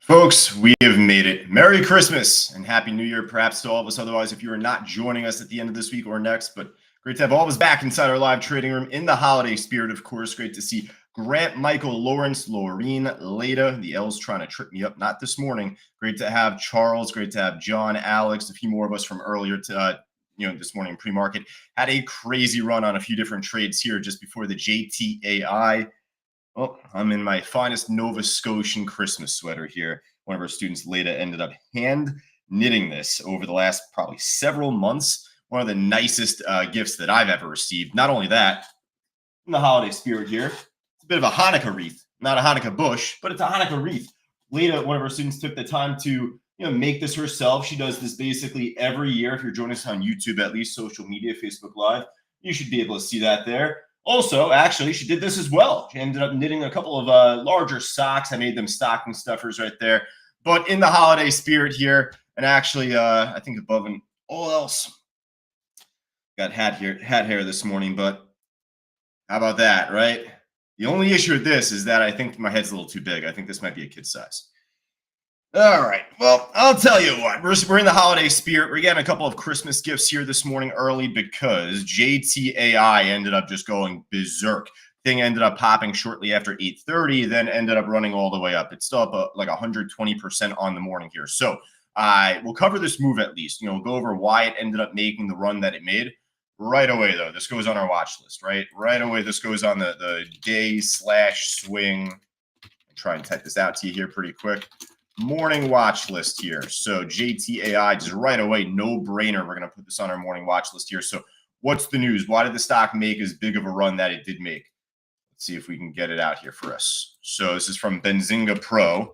Folks, we have made it. Merry Christmas and Happy New Year, perhaps to all of us. Otherwise, if you are not joining us at the end of this week or next, but great to have all of us back inside our live trading room in the holiday spirit, of course. Great to see Grant, Michael, Lawrence, Laureen, Leda. The L's trying to trip me up, not this morning. Great to have Charles. Great to have John, Alex, a few more of us from earlier this morning pre-market. Had a crazy run on a few different trades here just before the JTAI. Well, I'm in my finest Nova Scotian Christmas sweater here. One of our students, Leda, ended up hand knitting this over the last probably several months. One of the nicest gifts that I've ever received. Not only that, in the holiday spirit here, it's a bit of a Hanukkah wreath. Not a Hanukkah bush, but it's a Hanukkah wreath. Leda, one of our students, took the time to make this herself. She does this basically every year. If you're joining us on YouTube, at least social media, Facebook Live, you should be able to see that there. Also, actually, she did this as well. She ended up knitting a couple of larger socks. I made them stocking stuffers right there. But in the holiday spirit here, and actually, I think above and all else, got hat hair this morning. But how about that, right? The only issue with this is that I think my head's a little too big. I think this might be a kid size. All right. Well, I'll tell you what. We're in the holiday spirit. We're getting a couple of Christmas gifts here this morning early because JTAI ended up just going berserk. Thing ended up popping shortly after 8:30, then ended up running all the way up. It's still up like 120% on the morning here. So I will cover this move at least. Go over why it ended up making the run that it made. Right away, though, this goes on our watch list, right? Right away, this goes on the day/swing. I'll try and type this out to you here pretty quick. Morning watch list here. So JTAI, just right away, no brainer. We're going to put this on our morning watch list here. So what's the news? Why did the stock make as big of a run that it did make? Let's see if we can get it out here for us. So this is from Benzinga Pro.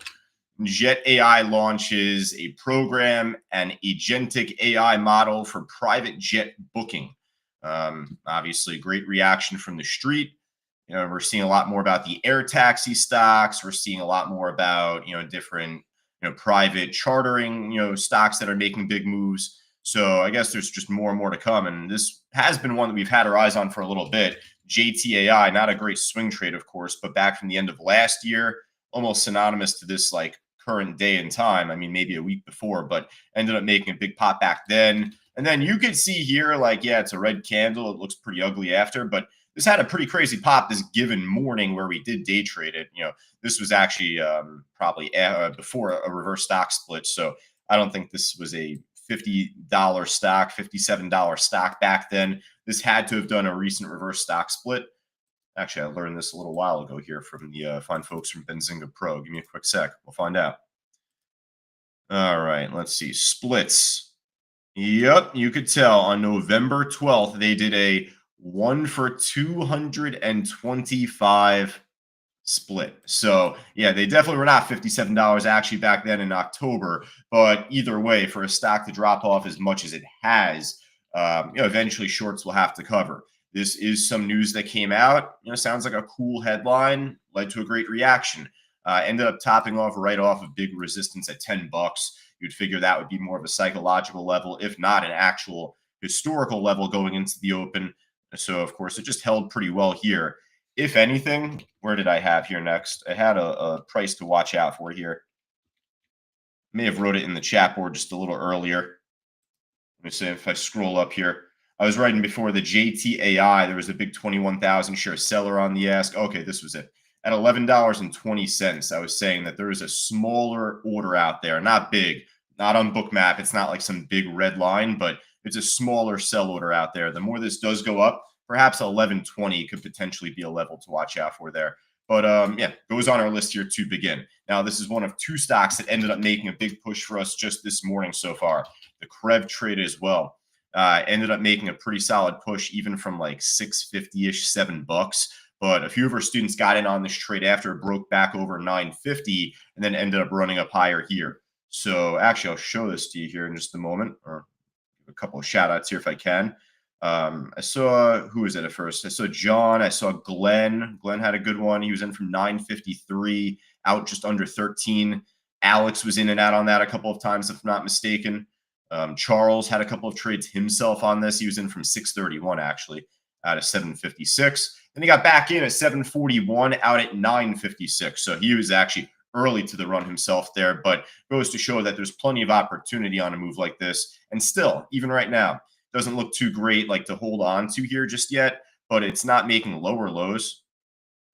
Jet AI launches a program, an agentic AI model for private jet booking. Obviously, great reaction from the street. We're seeing a lot more about the air taxi stocks. We're seeing a lot more about, different, private chartering, stocks that are making big moves. So I guess there's just more and more to come. And this has been one that we've had our eyes on for a little bit. JTAI, not a great swing trade, of course, but back from the end of last year, almost synonymous to this like current day and time. I mean, maybe a week before, but ended up making a big pop back then. And then you could see here, like, yeah, it's a red candle. It looks pretty ugly after, but this had a pretty crazy pop this given morning where we did day trade it. This was actually probably before a reverse stock split. So I don't think this was a $50 stock, $57 stock back then. This had to have done a recent reverse stock split. Actually, I learned this a little while ago here from the fine folks from Benzinga Pro. Give me a quick sec. We'll find out. All right, let's see. Splits. Yep, you could tell on November 12th, they did a 1 for 225 split. So yeah, they definitely were not $57 actually back then in October. But either way, for a stock to drop off as much as it has, eventually shorts will have to cover. This is some news that came out. Sounds like a cool headline, led to a great reaction. Ended up topping off right off of big resistance at $10. You'd figure that would be more of a psychological level, if not an actual historical level going into the open. So, of course, it just held pretty well here. If anything, where did I have here next? I had a price to watch out for here. May have wrote it in the chat board just a little earlier. Let me see if I scroll up here. I was writing before the JTAI. There was a big 21,000 share seller on the ask. Okay, this was it. At $11.20, I was saying that there is a smaller order out there. Not big, not on Bookmap. It's not like some big red line, but it's a smaller sell order out there. The more this does go up, perhaps 11.20 could potentially be a level to watch out for there. But yeah, goes on our list here to begin. Now, this is one of two stocks that ended up making a big push for us just this morning so far. The Krev trade as well. Ended up making a pretty solid push, even from like $6.50-ish, $7. But a few of our students got in on this trade after it broke back over $9.50 and then ended up running up higher here. So actually, I'll show this to you here in just a moment, or a couple of shout outs here if I can. I saw, who was it at first? I saw John. I saw Glenn. Glenn had a good one. He was in from 9.53 out just under 13. Alex was in and out on that a couple of times, if I'm not mistaken. Charles had a couple of trades himself on this. He was in from 6.31 actually out of 7.56. Then he got back in at 7.41 out at 9.56. So he was actually early to the run himself there, but goes to show that there's plenty of opportunity on a move like this. And still, even right now, doesn't look too great like to hold on to here just yet, but it's not making lower lows.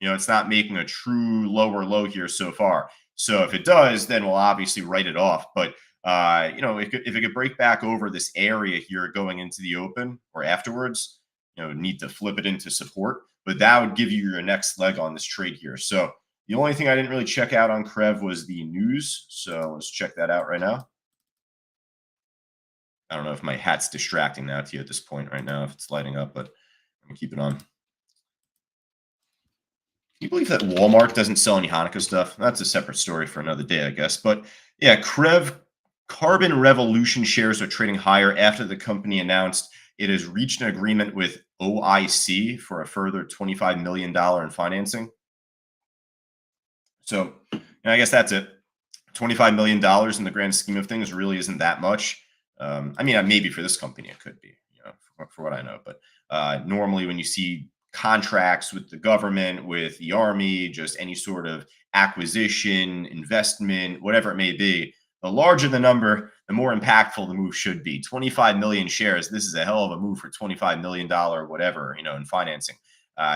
It's not making a true lower low here so far. So if it does, then we'll obviously write it off. But if it could break back over this area here going into the open or afterwards, need to flip it into support. But that would give you your next leg on this trade here. So the only thing I didn't really check out on Krev was the news. So let's check that out right now. I don't know if my hat's distracting now to you at this point right now, if it's lighting up, but I'm gonna keep it on. Can you believe that Walmart doesn't sell any Hanukkah stuff? That's a separate story for another day, I guess. But yeah, Krev Carbon Revolution shares are trading higher after the company announced it has reached an agreement with OIC for a further $25 million in financing. So I guess that's it. $25 million in the grand scheme of things really isn't that much. I mean, maybe for this company it could be, for what I know. But normally when you see contracts with the government, with the army, just any sort of acquisition, investment, whatever it may be, the larger the number, the more impactful the move should be. 25 million shares. This is a hell of a move for $25 million, whatever, in financing.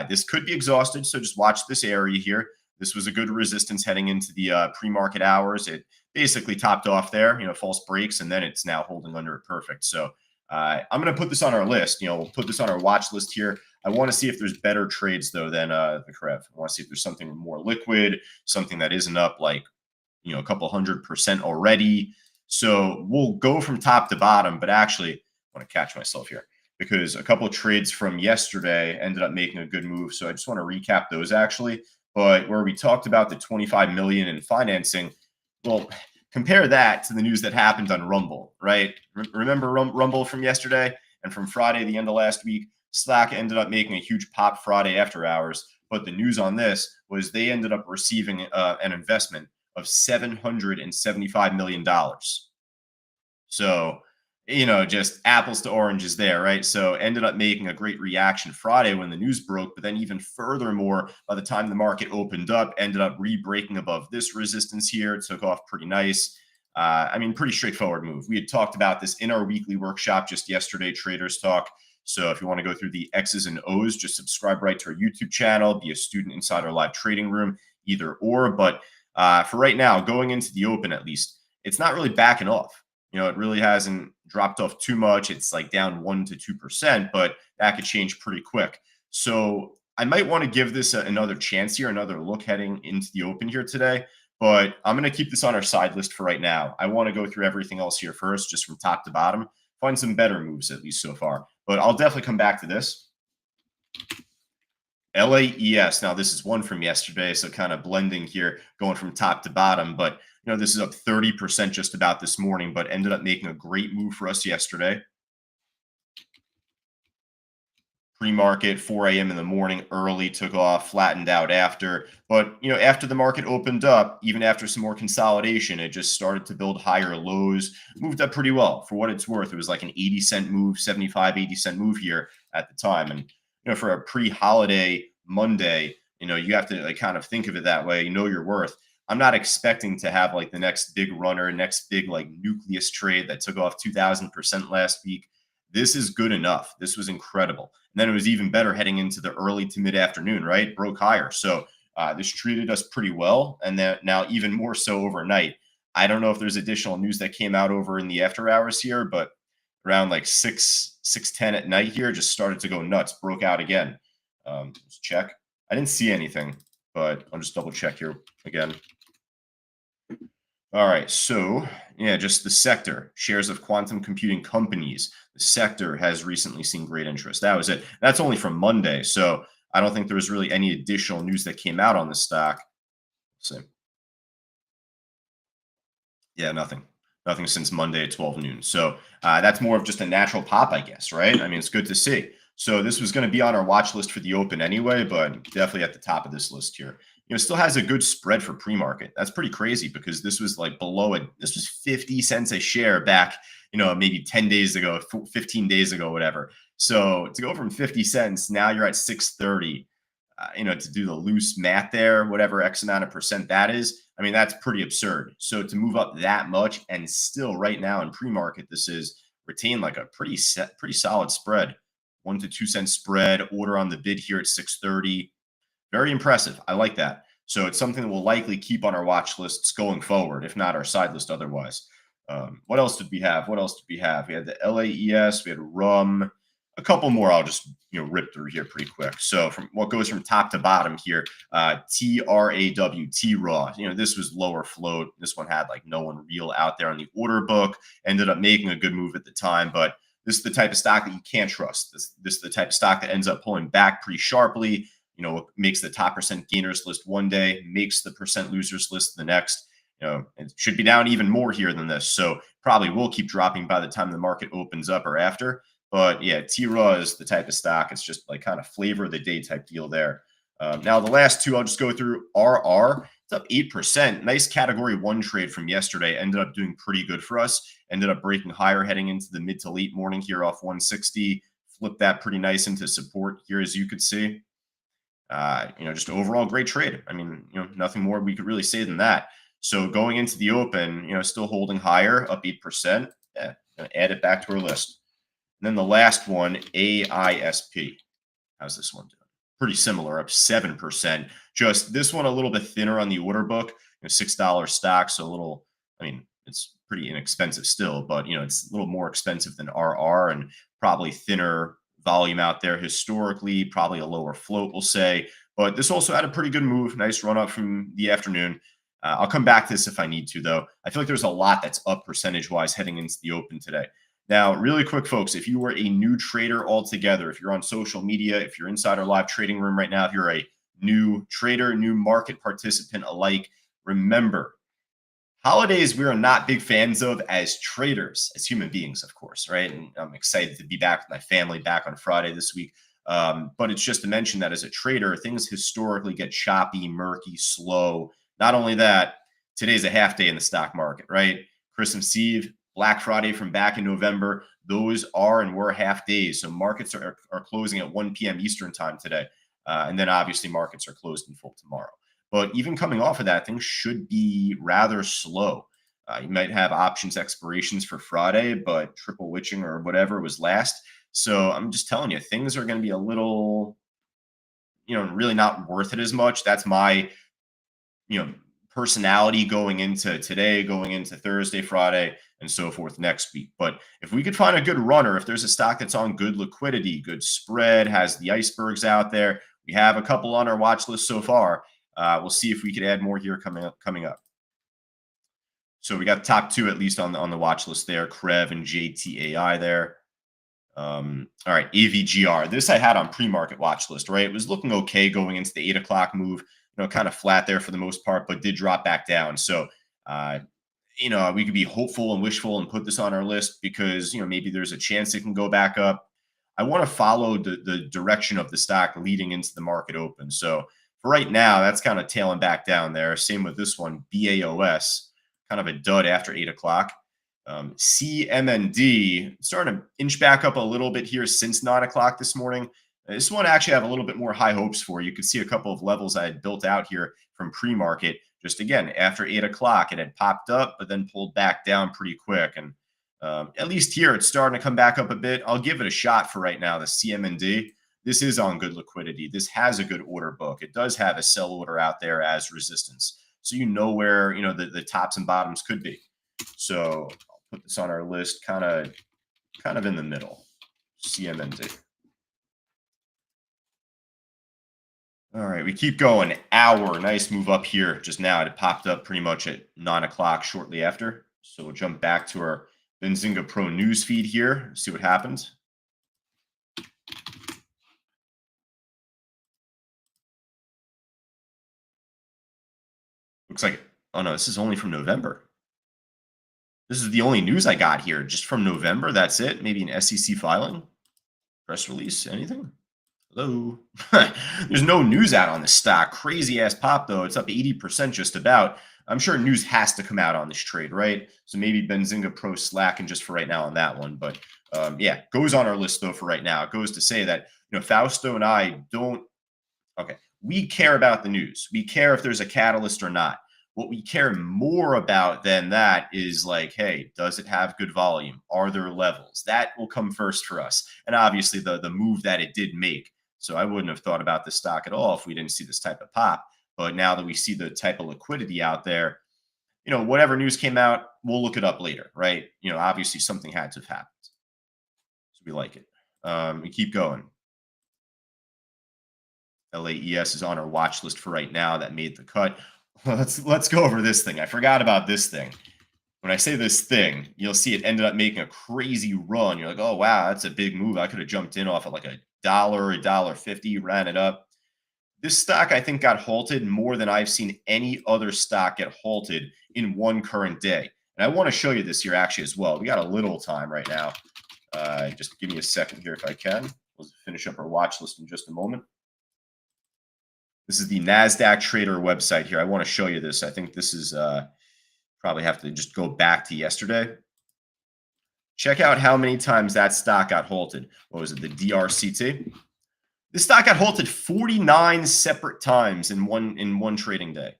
This could be exhausted. So just watch this area here. This was a good resistance heading into the pre-market hours. It basically topped off there, false breaks, and then it's now holding under it perfect. So I'm going to put this on our list. We'll put this on our watch list here. I want to see if there's better trades, though, than the Krev. I want to see if there's something more liquid, something that isn't up like, a couple 100% already. So we'll go from top to bottom, but actually I want to catch myself here because a couple of trades from yesterday ended up making a good move. So I just want to recap those actually. But where we talked about the 25 million in financing, well, compare that to the news that happened on Rumble, right? Remember Rumble from yesterday and from Friday, the end of last week? Slack ended up making a huge pop Friday after hours. But the news on this was they ended up receiving an investment of $775 million. So, just apples to oranges there, right? So ended up making a great reaction Friday when the news broke, but then even furthermore, by the time the market opened up, ended up re-breaking above this resistance here. It took off pretty nice. Pretty straightforward move. We had talked about this in our weekly workshop just yesterday, Traders Talk. So if you want to go through the X's and O's, just subscribe right to our YouTube channel, be a student inside our live trading room, either or. But for right now, going into the open at least, it's not really backing off. It really hasn't dropped off too much. It's like down 1 to 2%, but that could change pretty quick. So I might want to give this another chance here, another look heading into the open here today. But I'm going to keep this on our side list for right now. I want to go through everything else here first, just from top to bottom, find some better moves at least so far. But I'll definitely come back to this. LAES. Now, this is one from yesterday, so kind of blending here, going from top to bottom. But, this is up 30% just about this morning, but ended up making a great move for us yesterday. Pre-market, 4 a.m. in the morning, early, took off, flattened out after. But, after the market opened up, even after some more consolidation, it just started to build higher lows, moved up pretty well. For what it's worth, it was like an 80-cent move, 75, 80-cent move here at the time. And, for a pre-holiday Monday, you have to kind of think of it that way, your worth. I'm not expecting to have like the next big runner, next big like nucleus trade that took off 2,000% last week. This is good enough. This was incredible. And then it was even better heading into the early to mid-afternoon, right? Broke higher. So this treated us pretty well. And then now even more so overnight. I don't know if there's additional news that came out over in the after hours here, but around like 6:10 at night here, just started to go nuts, broke out again. Let's check. I didn't see anything, but I'll just double check here again. All right, so yeah, just the sector, shares of quantum computing companies. The sector has recently seen great interest. That was it. That's only from Monday, so I don't think there was really any additional news that came out on the stock. Let's see. Yeah, nothing. Nothing since Monday at 12 noon. So that's more of just a natural pop, I guess, right? It's good to see. So this was going to be on our watch list for the open anyway, but definitely at the top of this list here. Still has a good spread for pre-market. That's pretty crazy because this was like below it. This was 50 cents a share back, maybe 10 days ago, 15 days ago, whatever. So to go from 50 cents, now you're at 630. to do the loose math there, whatever X amount of percent that is, I mean, that's pretty absurd. So to move up that much and still right now in pre-market, this is retain like a pretty solid spread, 1 to 2 cent spread, order on the bid here at 630. Very impressive. I like that. So it's something that we'll likely keep on our watch lists going forward, if not our side list otherwise. What else did we have? What else did we have? We had the LAES, we had RUM, a couple more. I'll just rip through here pretty quick. So from what goes from top to bottom here, TRAW, T-Raw. This was lower float. This one had like no one real out there on the order book. Ended up making a good move at the time, but this is the type of stock that you can't trust. This is the type of stock that ends up pulling back pretty sharply. Makes the top percent gainers list one day, makes the percent losers list the next. It should be down even more here than this. So probably will keep dropping by the time the market opens up or after. But yeah, T-Raw is the type of stock. It's just like kind of flavor of the day type deal there. Now the last two I'll just go through. RR, it's up 8%. Nice category 1 trade from yesterday. Ended up doing pretty good for us. Ended up breaking higher heading into the mid to late morning here off 160. Flipped that pretty nice into support here, as you could see. Just overall great trade. I mean, nothing more we could really say than that. So going into the open, still holding higher, up 8%. Yeah, gonna add it back to our list. And then the last one, AISP. How's this one doing? Pretty similar, up 7%. Just this one a little bit thinner on the order book. $6 stock, so a little. I mean, it's pretty inexpensive still, but it's a little more expensive than RR and probably thinner volume out there historically, probably a lower float, we'll say. But this also had a pretty good move. Nice run up from the afternoon. I'll come back to this if I need to, though. I feel like there's a lot that's up percentage-wise heading into the open today. Now, really quick, folks, if you were a new trader altogether, if you're on social media, if you're inside our live trading room right now, if you're a new trader, new market participant alike, remember, holidays we are not big fans of as traders, as human beings, of course, right? And I'm excited to be back with my family back on Friday this week. But it's just to mention that as a trader, things historically get choppy, murky, slow. Not only that, today's a half day in the stock market, right? Christmas Eve, Black Friday from back in November, those are and were half days. So markets are closing at 1 p.m. Eastern time today. And then obviously markets are closed in full tomorrow. But even coming off of that, things should be rather slow. You might have options expirations for Friday, but triple witching or whatever was last. So I'm just telling you, things are going to be a little, really not worth it as much. That's my, personality going into today, going into Thursday, Friday, and so forth next week. But if we could find a good runner, if there's a stock that's on good liquidity, good spread, has the icebergs out there, we have a couple on our watch list so far. We'll see if we could add more here coming up. So we got the top two, at least on the watch list there, Krev and JTAI there. All right, AVGR. This I had on pre-market watch list, right? It was looking okay going into the 8 o'clock move, kind of flat there for the most part, but did drop back down. So, we could be hopeful and wishful and put this on our list because, maybe there's a chance it can go back up. I want to follow the direction of the stock leading into the market open. So for right now, that's kind of tailing back down there. Same with this one, BAOS, kind of a dud after 8 o'clock. CMND starting to inch back up a little bit here since 9 o'clock this morning. This one actually have a little bit more high hopes for. You could see a couple of levels I had built out here from pre-market. Just again, after 8 o'clock, it had popped up, but then pulled back down pretty quick. And at least here, it's starting to come back up a bit. I'll give it a shot for right now, the CMND. This is on good liquidity. This has a good order book. It does have a sell order out there as resistance. So where, the tops and bottoms could be. So I'll put this on our list kind of in the middle, CMND. All right, we keep going. Hour, nice move up here just now. It popped up pretty much at 9 o'clock shortly after. So we'll jump back to our Benzinga Pro news feed here, see what happens. Looks like, oh no, this is only from November. This is the only news I got here, just from November. That's it. Maybe an SEC filing, press release, anything. Hello. There's no news out on this stock. Crazy ass pop though. It's up 80% just about. I'm sure news has to come out on this trade, right? So maybe Benzinga Pro slacking just for right now on that one. But yeah, goes on our list though for right now. It goes to say that Fausto and I don't. Okay, we care about the news. We care if there's a catalyst or not. What we care more about than that is like, hey, does it have good volume? Are there levels? That will come first for us. And obviously the move that it did make. So I wouldn't have thought about this stock at all if we didn't see this type of pop. But now that we see the type of liquidity out there, whatever news came out, we'll look it up later, right? Obviously something had to have happened. So we like it. We keep going. LAES is on our watch list for right now. That made the cut. Let's go over this thing. I forgot about this thing. When I say this thing, you'll see it ended up making a crazy run. You're like, oh wow, that's a big move. I could have jumped in off of like $1.50, ran it up. This stock, I think, got halted more than I've seen any other stock get halted in one current day. And I want to show you this here actually as well. We got a little time right now. Just give me a second here if I can. We'll finish up our watch list in just a moment. This is the NASDAQ Trader website here. I want to show you this. I think this is probably have to just go back to yesterday. Check out how many times that stock got halted. What was it, the DRCT? This stock got halted 49 separate times in one trading day.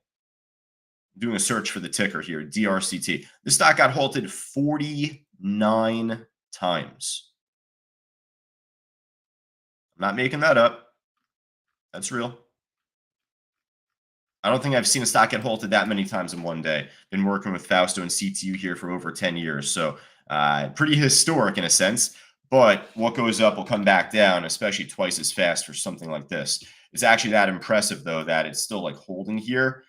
I'm doing a search for the ticker here, DRCT. This stock got halted 49 times. I'm not making that up. That's real. I don't think I've seen a stock get halted that many times in one day. Been working with Fausto and CTU here for over 10 years. So pretty historic in a sense. But what goes up will come back down, especially twice as fast for something like this. It's actually that impressive, though, that it's still like holding here.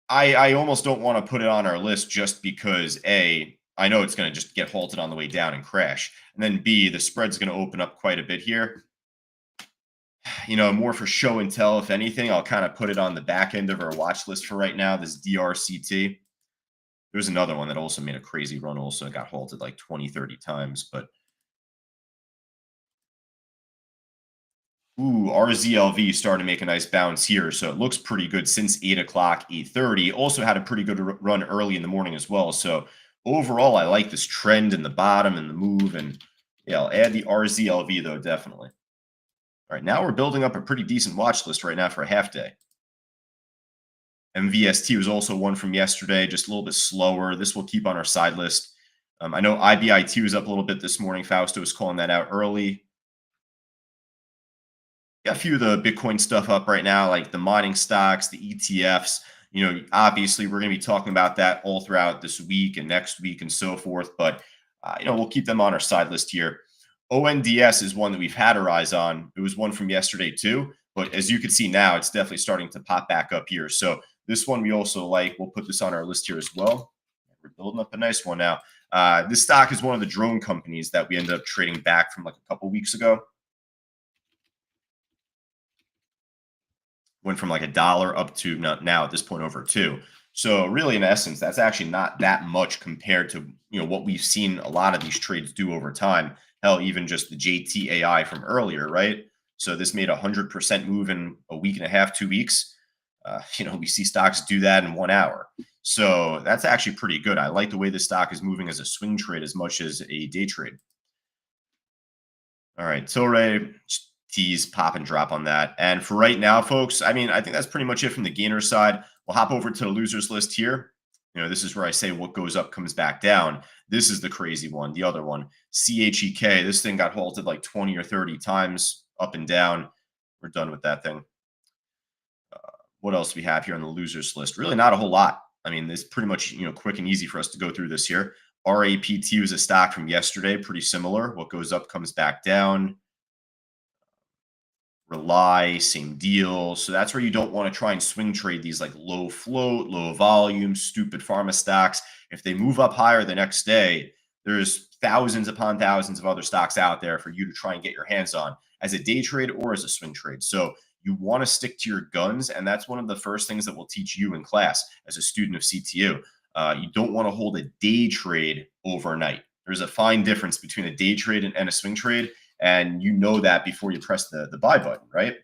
I almost don't want to put it on our list just because, A, I know it's going to just get halted on the way down and crash. And then B, the spread's going to open up quite a bit here. More for show and tell. If anything, I'll kind of put it on the back end of our watch list for right now, this DRCT. There's another one that also made a crazy run, also got halted like 20, 30 times. But, RZLV started to make a nice bounce here. So it looks pretty good since 8 o'clock, 8:30. Also had a pretty good run early in the morning as well. So overall, I like this trend in the bottom and the move. And yeah, I'll add the RZLV, though, definitely. All right, now we're building up a pretty decent watch list right now for a half day. MVST was also one from yesterday, just a little bit slower. This will keep on our side list. I know IBIT was up a little bit this morning. Fausto was calling that out early. Got a few of the Bitcoin stuff up right now, like the mining stocks, the ETFs. Obviously, we're going to be talking about that all throughout this week and next week and so forth. But, we'll keep them on our side list here. ONDS is one that we've had our eyes on. It was one from yesterday too, but as you can see now, it's definitely starting to pop back up here. So this one we also like. We'll put this on our list here as well. We're building up a nice one now. This stock is one of the drone companies that we ended up trading back from like a couple weeks ago. Went from like $1 up to now at this point over $2. So really, in essence, that's actually not that much compared to what we've seen a lot of these trades do over time. Hell, even just the JTAI from earlier, right? So this made 100% move in a week and a half, 2 weeks. We see stocks do that in 1 hour. So that's actually pretty good. I like the way this stock is moving as a swing trade as much as a day trade. All right, Tilray, tease, pop and drop on that. And for right now, folks, I think that's pretty much it from the gainer side. We'll hop over to the losers list here. This is where I say what goes up comes back down. This is the crazy one, the other one. CHEK, this thing got halted like 20 or 30 times up and down. We're done with that thing. What else do we have here on the losers list? Really not a whole lot. This is pretty much, quick and easy for us to go through this here. RAPT was a stock from yesterday, pretty similar. What goes up comes back down. Rely, same deal. So that's where you don't want to try and swing trade these like low float, low volume, stupid pharma stocks. If they move up higher the next day, there's thousands upon thousands of other stocks out there for you to try and get your hands on as a day trade or as a swing trade. So you want to stick to your guns. And that's one of the first things that we'll teach you in class as a student of CTU. You don't want to hold a day trade overnight. There's a fine difference between a day trade and a swing trade. And you know that before you press the buy button, right?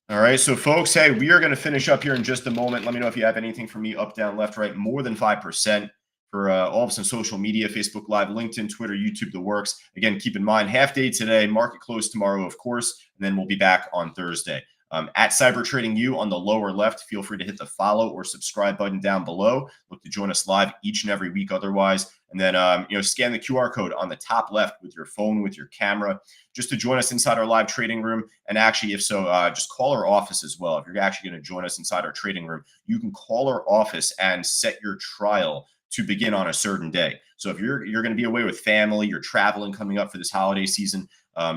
All right, so folks, hey, we are going to finish up here in just a moment. Let me know if you have anything for me, up, down, left, right, more than 5% for all of us on social media, Facebook Live, LinkedIn, Twitter, YouTube, the works. Again, keep in mind, half day today, market close tomorrow, of course, and then we'll be back on Thursday. At Cyber Trading U on the lower left, feel free to hit the follow or subscribe button down below. Look to join us live each and every week otherwise. And then, scan the QR code on the top left with your phone, with your camera, just to join us inside our live trading room. And actually, if so, just call our office as well. If you're actually going to join us inside our trading room, you can call our office and set your trial to begin on a certain day. So if you're going to be away with family, you're traveling coming up for this holiday season,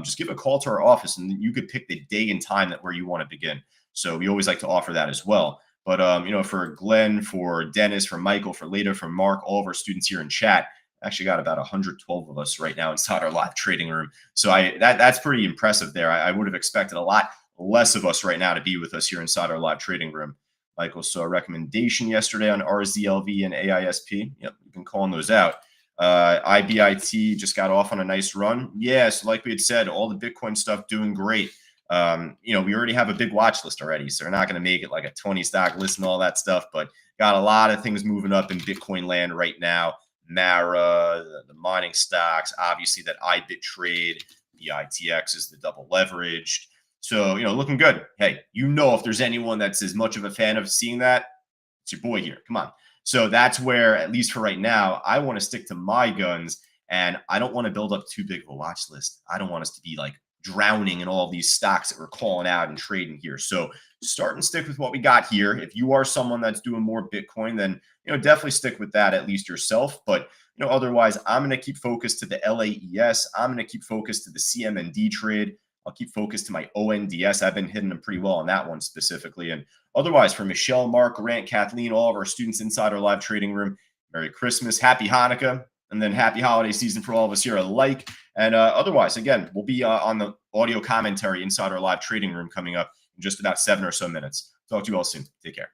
just give a call to our office and you could pick the day and time where you want to begin. So we always like to offer that as well. But, for Glenn, for Dennis, for Michael, for Leda, for Mark, all of our students here in chat, actually got about 112 of us right now inside our live trading room. So that's pretty impressive there. I would have expected a lot less of us right now to be with us here inside our live trading room. Michael saw a recommendation yesterday on RZLV and AISP. Yep, we've been calling those out. IBIT just got off on a nice run. Yeah, so like we had said, all the Bitcoin stuff doing great. We already have a big watch list already, so we're not going to make it like a 20 stock list and all that stuff, but got a lot of things moving up in Bitcoin land right now. Mara, the mining stocks, obviously that IBIT trade, the ITX is the double leveraged. So, looking good. Hey, if there's anyone that's as much of a fan of seeing that, it's your boy here. Come on. So that's where, at least for right now, I want to stick to my guns, and I don't want to build up too big of a watch list. I don't want us to be like drowning in all of these stocks that we're calling out and trading here. So start and stick with what we got here. If you are someone that's doing more Bitcoin, then definitely stick with that, at least yourself. But otherwise, I'm going to keep focused to the LAES. I'm going to keep focused to the CMND trade. I'll keep focused to my ONDS. I've been hitting them pretty well on that one specifically. And otherwise, for Michelle, Mark, Grant, Kathleen, all of our students inside our live trading room, Merry Christmas, Happy Hanukkah, and then happy holiday season for all of us here alike. And otherwise, again, we'll be on the audio commentary inside our live trading room coming up in just about 7 or so minutes. Talk to you all soon. Take care.